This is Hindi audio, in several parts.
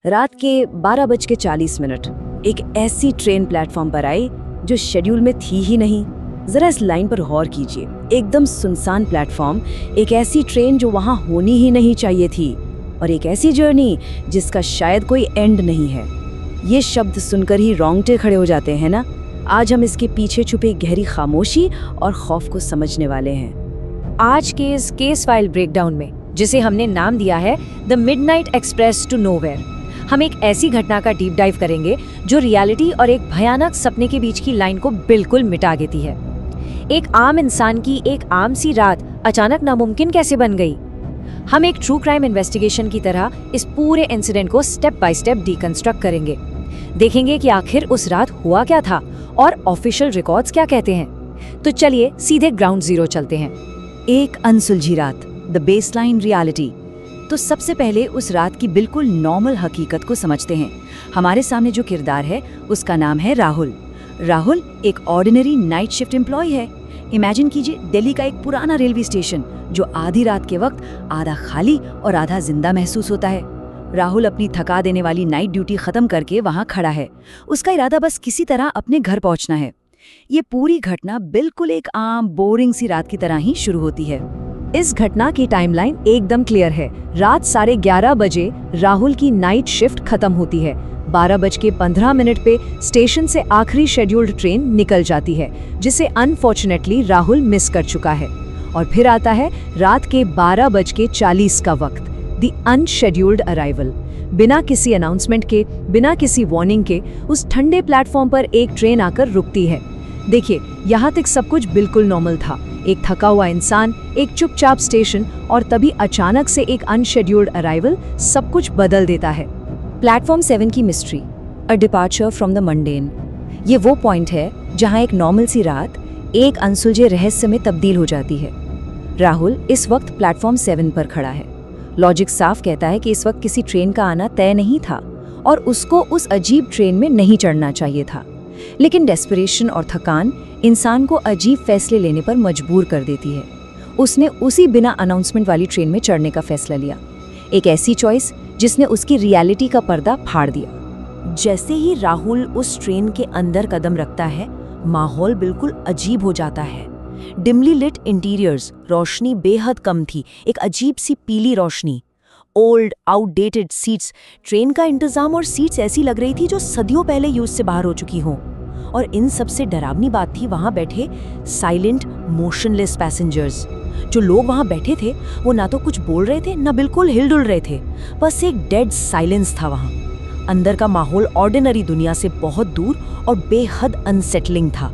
रात के 12:40 एक ऐसी ट्रेन प्लेटफॉर्म पर आई जो शेड्यूल में थी ही नहीं। जरा इस लाइन पर गौर कीजिए, एकदम सुनसान प्लेटफॉर्म, एक ऐसी ट्रेन जो वहां होनी ही नहीं चाहिए थी, और एक ऐसी जर्नी जिसका शायद कोई एंड नहीं है। ये शब्द सुनकर ही रोंगटे खड़े हो जाते हैं ना। आज हम इसके पीछे छुपे गहरी खामोशी और खौफ को समझने वाले हैं। आज के इस केस फाइल ब्रेकडाउन में, जिसे हमने नाम दिया है the midnight express to nowhere, हम एक ऐसी घटना का डीप डाइव करेंगे जो रियलिटी और एक भयानक सपने के बीच की लाइन को बिल्कुल मिटा देती है। एक आम इंसान की एक आम सी रात अचानक नामुमकिन कैसे बन गई। हम एक ट्रू क्राइम इन्वेस्टिगेशन की तरह इस पूरे इंसिडेंट को स्टेप बाय स्टेप डिकंस्ट्रक्ट करेंगे। देखेंगे कि आखिर उस रात हुआ क्या था और ऑफिशियल रिकॉर्ड्स क्या कहते हैं। तो चलिए सीधे ग्राउंड जीरो चलते हैं। एक अनसुलझी रात, द बेसलाइन रियलिटी। तो सबसे पहले उस रात की बिल्कुल नॉर्मल हकीकत को समझते हैं। हमारे सामने जो किरदार है उसका नाम है राहुल। राहुल एक ऑर्डिनरी नाइट शिफ्ट एम्प्लॉय है। इमेजिन कीजिए दिल्ली का एक पुराना रेलवे स्टेशन जो आधी रात के वक्त आधा खाली और आधा जिंदा महसूस होता है। राहुल अपनी थका देने वाली नाइट ड्यूटी खत्म करके वहां खड़ा है। उसका इरादा बस किसी तरह अपने घर पहुंचना है। ये पूरी घटना बिल्कुल एक आम बोरिंग सी रात की तरह ही शुरू होती है। इस घटना की टाइमलाइन एकदम क्लियर है। रात 11:30 बजे राहुल की नाइट शिफ्ट खत्म होती है। 12:15 पे स्टेशन से आखिरी शेड्यूल्ड ट्रेन निकल जाती है, जिसे अनफॉर्चुनेटली राहुल मिस कर चुका है। और फिर आता है रात के 12:40 का वक्त, द अनशेड्यूल्ड अराइवल। बिना किसी अनाउंसमेंट के, बिना किसी वार्निंग के उस ठंडे प्लेटफॉर्म पर एक ट्रेन आकर रुकती है। देखिए, यहाँ तक सब कुछ बिल्कुल नॉर्मल था। एक थका हुआ इंसान, एक चुपचाप स्टेशन, और तभी अचानक से एक अनशेड्यूल्ड अराइवल सब कुछ बदल देता है। प्लेटफॉर्म 7 की mystery, a departure from the mundane. ये वो पॉइंट है जहाँ एक नॉर्मल सी रात एक अनसुलझे रहस्य में तब्दील हो जाती है। राहुल इस वक्त प्लेटफॉर्म 7 पर खड़ा है। लॉजिक साफ कहता है कि इस वक्त किसी ट्रेन का आना तय नहीं था और उसको उस अजीब ट्रेन में नहीं चढ़ना चाहिए था। लेकिन डेस्परेशन और थकान इंसान को अजीब फैसले लेने पर मजबूर कर देती है। उसने उसी बिना अनाउंसमेंट वाली ट्रेन में चढ़ने का फैसला लिया। एक ऐसी चॉइस जिसने उसकी रियलिटी का पर्दा फाड़ दिया। जैसे ही राहुल उस ट्रेन के अंदर कदम रखता है, माहौल बिल्कुल अजीब हो जाता है। डिमली लिट इंटीरियर्स, रोशनी बेहद कम थी, एक अजीब सी पीली रोशनी। ओल्ड आउटडेटेड सीट्स, ट्रेन का इंतजाम और सीट्स ऐसी लग रही थी जो सदियों पहले यूज से बाहर हो चुकी हों। और इन सबसे डरावनी बात थी वहां बैठे साइलेंट मोशनलेस पैसेंजर्स। जो लोग वहां बैठे थे वो ना तो कुछ बोल रहे थे, ना बिल्कुल हिलडुल रहे थे। बस एक डेड साइलेंस था वहां। अंदर का माहौल ऑर्डिनरी दुनिया से बहुत दूर और बेहद अनसेटलिंग था।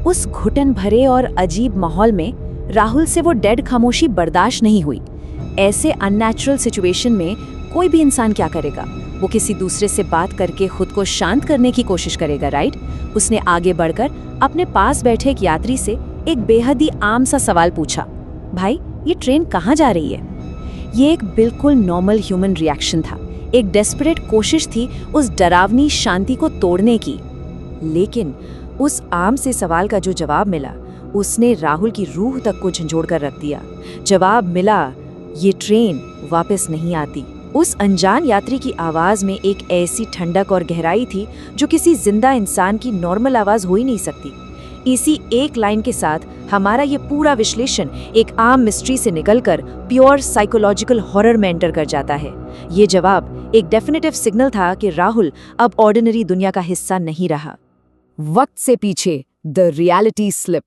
उस घुटन भरे और अजीब माहौल में राहुल से वो डेड खामोशी बर्दाश्त नहीं हुई। ऐसे अननेचुरल सिचुएशन में कोई भी इंसान क्या करेगा? वो किसी दूसरे से बात करके खुद को शांत करने की कोशिश करेगा, राइट? उसने आगे बढ़कर अपने पास बैठे एक यात्री से एक बेहद ही आम सा सवाल पूछा, भाई ये ट्रेन कहाँ जा रही है? ये एक बिल्कुल नॉर्मल ह्यूमन रिएक्शन था। एक डेस्परेट कोशिश थी उस डरावनी शांति को तोड़ने की। लेकिन उस आम से सवाल का जो जवाब मिला, उसने राहुल की रूह तक को झंझोड़ कर रख दिया। जवाब मिला, ये ट्रेन वापस नहीं आती। उस अनजान यात्री की आवाज में एक ऐसी ठंडक और गहराई थी जो किसी जिंदा इंसान की नॉर्मल आवाज हो ही नहीं सकती। इसी एक लाइन के साथ हमारा ये पूरा विश्लेषण एक आम मिस्ट्री से निकलकर प्योर साइकोलॉजिकल हॉरर में एंटर कर जाता है। ये जवाब एक डेफिनेटिव सिग्नल था कि राहुल अब ऑर्डिनरी दुनिया का हिस्सा नहीं रहा। वक्त से पीछे, द रियलिटी स्लिप।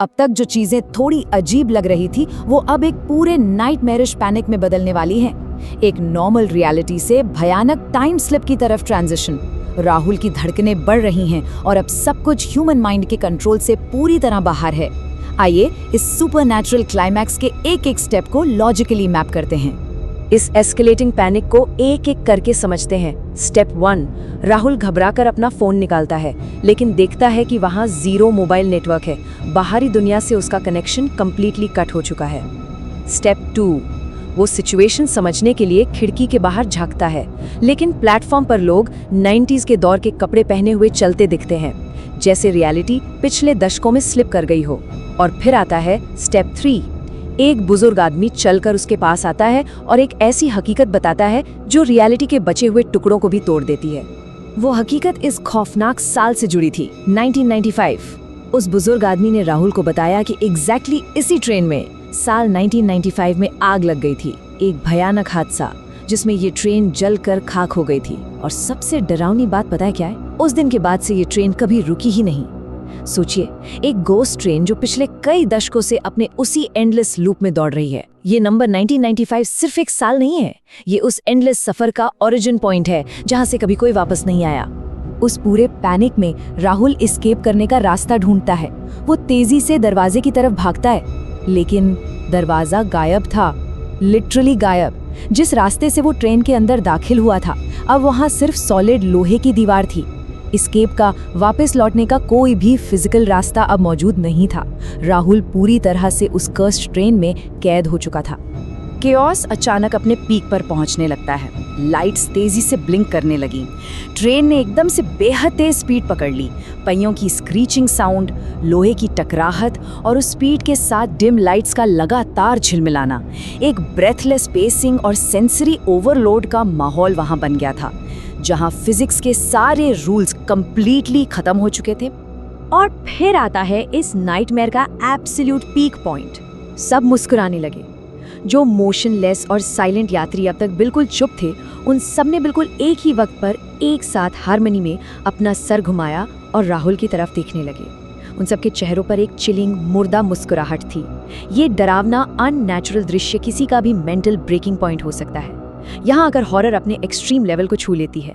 अब तक जो चीजें थोड़ी अजीब लग रही थी वो अब एक पूरे नाइटमेरिश पैनिक में बदलने वाली हैं। एक नॉर्मल रियलिटी से भयानक टाइम स्लिप की तरफ ट्रांजिशन। राहुल की धड़कनें बढ़ रही हैं और अब सब कुछ ह्यूमन माइंड के कंट्रोल से पूरी तरह बाहर है। आइए इस सुपरनैचुरल क्लाइमैक्स के एक एक स्टेप को लॉजिकली मैप करते हैं। इस एस्केलेटिंग पैनिक को एक एक करके समझते हैं। स्टेप 1, राहुल घबराकर अपना फोन निकालता है, लेकिन देखता है कि वहां 0 मोबाइल नेटवर्क है। बाहरी दुनिया से उसका कनेक्शन कंप्लीटली कट हो चुका है। स्टेप 2, वो सिचुएशन समझने के लिए खिड़की के बाहर झांकता है, लेकिन प्लेटफॉर्म पर लोग 90s के दौर के कपड़े पहने हुए चलते दिखते हैं, जैसे रियलिटी पिछले दशकों में स्लिप कर गई हो। और फिर आता है स्टेप 3, एक बुजुर्ग आदमी चलकर उसके पास आता है और एक ऐसी हकीकत बताता है जो रियलिटी के बचे हुए टुकड़ों को भी तोड़ देती है। वो हकीकत इस खौफनाक साल से जुड़ी थी, 1995। उस बुजुर्ग आदमी ने राहुल को बताया कि एग्जैक्टली इसी ट्रेन में साल 1995 में आग लग गई थी, एक भयानक हादसा जिसमें ये ट्रेन जलकर खाक हो गई थी। और सबसे डरावनी बात पता है क्या है? उस दिन के बाद से ये ट्रेन कभी रुकी ही नहीं। सोचिए, एक गोस्ट ट्रेन जो पिछले कई दशकों से अपने उसी एंडलेस लूप में दौड़ रही है। ये नंबर 1995 सिर्फ एक साल नहीं है, ये उस एंडलेस सफर का ओरिजिन पॉइंट है जहां से कभी कोई वापस नहीं आया। उस पूरे पैनिक में राहुल एस्केप करने का रास्ता ढूंढता है। वो तेजी से दरवाजे की तरफ भागता है, लेकिन दरवाजा गायब था, लिटरली गायब। जिस रास्ते से वो ट्रेन के अंदर दाखिल हुआ था, अब वहां सिर्फ सॉलिड लोहे की दीवार थी। एस्केप का, वापस लौटने का कोई भी फिजिकल रास्ता अब मौजूद नहीं था। राहुल पूरी तरह से उस कर्स्ड ट्रेन में कैद हो चुका था। केओस अचानक अपने पीक पर पहुंचने लगता है। लाइट्स तेजी से ब्लिंक करने लगी। ट्रेन ने एकदम से बेहद तेज स्पीड पकड़ ली। पहियों की स्क्रीचिंग साउंड, लोहे की टकराहट और उस स्पीड के साथ डिम लाइट्स का लगातार झिलमिलाना, एक ब्रेथलेस पेसिंग और सेंसरी ओवरलोड का माहौल वहां बन गया था, जहां फिजिक्स के सारे रूल्स कंप्लीटली खत्म हो चुके थे। और फिर आता है इस नाइटमेयर का एब्सोल्यूट पीक पॉइंट। सब मुस्कुराने लगे। जो मोशनलेस और साइलेंट यात्री अब तक बिल्कुल चुप थे, उन सब ने बिल्कुल एक ही वक्त पर एक साथ हार्मनी में अपना सर घुमाया और राहुल की तरफ देखने लगे। उन सबके चेहरों पर एक चिलिंग मुर्दा मुस्कुराहट थी। ये डरावना अननेचुरल दृश्य किसी का भी मेंटल ब्रेकिंग पॉइंट हो सकता है, यहाँ अगर हॉरर अपने एक्सट्रीम लेवल को छू लेती है।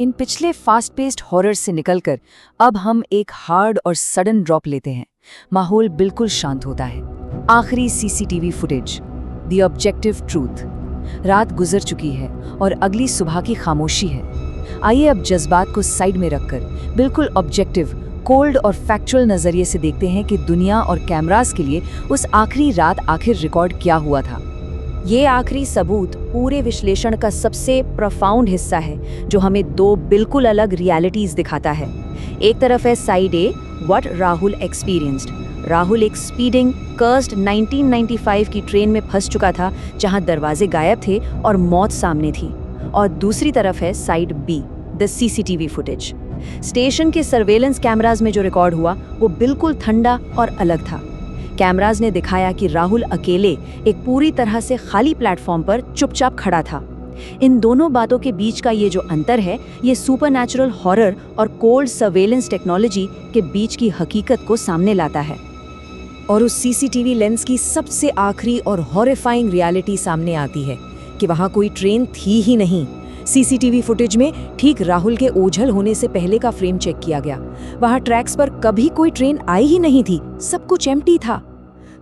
इन पिछले फास्ट पेस्ड हॉरर से निकलकर अब हम एक हार्ड और सडन ड्रॉप लेते हैं। माहौल बिल्कुल शांत होता है। आखिरी CCTV footage, the objective truth. रात गुजर चुकी है और अगली सुबह की खामोशी है। आइए अब जज्बात को साइड में रखकर बिल्कुल ऑब्जेक्टिव, कोल्ड और फैक्चुअल नजरिए से देखते हैं कि दुनिया और कैमरास के लिए उस आखिरी रात आखिर रिकॉर्ड क्या हुआ था। ये आखिरी सबूत पूरे विश्लेषण का सबसे प्रोफाउंड हिस्सा है, जो हमें दो बिल्कुल अलग रियलिटीज दिखाता है। एक तरफ है side A, what Rahul experienced. Rahul एक स्पीडिंग कर्स्ड 1995 की ट्रेन में फंस चुका था, जहां दरवाजे गायब थे और मौत सामने थी। और दूसरी तरफ है side B, the CCTV footage. Station के सर्वेलेंस कैमराज में जो रिकॉर्ड हुआ वो बिल्कुल ठंडा और अलग था। कैमराज ने दिखाया कि राहुल अकेले एक पूरी तरह से खाली प्लेटफॉर्म पर चुपचाप खड़ा था। इन दोनों बातों के बीच का ये जो अंतर है, ये सुपरनैचुरल हॉरर और कोल्ड सर्वेलेंस टेक्नोलॉजी के बीच की हकीकत को सामने लाता है। और उस सीसीटीवी लेंस की सबसे आखिरी और हॉरिफाइंग रियलिटी सामने आती है कि वहां कोई ट्रेन थी ही नहीं। सीसीटीवी फुटेज में ठीक राहुल के ओझल होने से पहले का फ्रेम चेक किया गया। वहां ट्रैक्स पर कभी कोई ट्रेन आई ही नहीं थी, सब कुछ एम्प्टी था।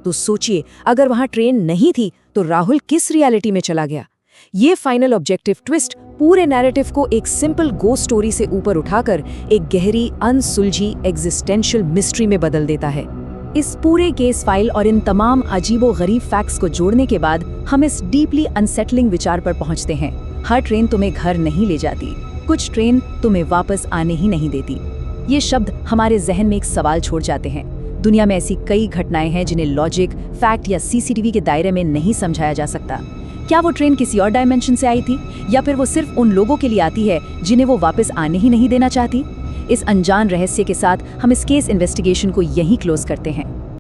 तो सोचिए, अगर वहां ट्रेन नहीं थी तो राहुल किस रियलिटी में चला गया? ये फाइनल ऑब्जेक्टिव ट्विस्ट पूरे नैरेटिव को एक सिंपल गोस्ट स्टोरी से ऊपर उठाकर एक गहरी अनसुलझी एग्जिस्टेंशियल मिस्ट्री में बदल देता है। इस पूरे केस फाइल और इन तमाम अजीबो-गरीब फैक्ट्स को जोड़ने के बाद हम इस डीपली अनसेटलिंग विचार पर पहुंचते हैं। हर ट्रेन तुम्हें घर नहीं ले जाती, कुछ ट्रेन तुम्हें वापस आने ही नहीं देती। ये शब्द हमारे जहन में एक सवाल छोड़ जाते हैं। दुनिया में ऐसी कई घटनाएं हैं जिन्हें लॉजिक, फैक्ट या सीसीटीवी के दायरे में नहीं समझाया जा सकता। क्या वो ट्रेन किसी और डायमेंशन से आई थी, या फिर वो सिर्फ उन लोगों के लिए आती है जिन्हें वो वापस आने ही नहीं देना चाहती? इस अनजान रहस्य के साथ हम इस केस इन्वेस्टिगेशन को यहीं क्लोज करते हैं।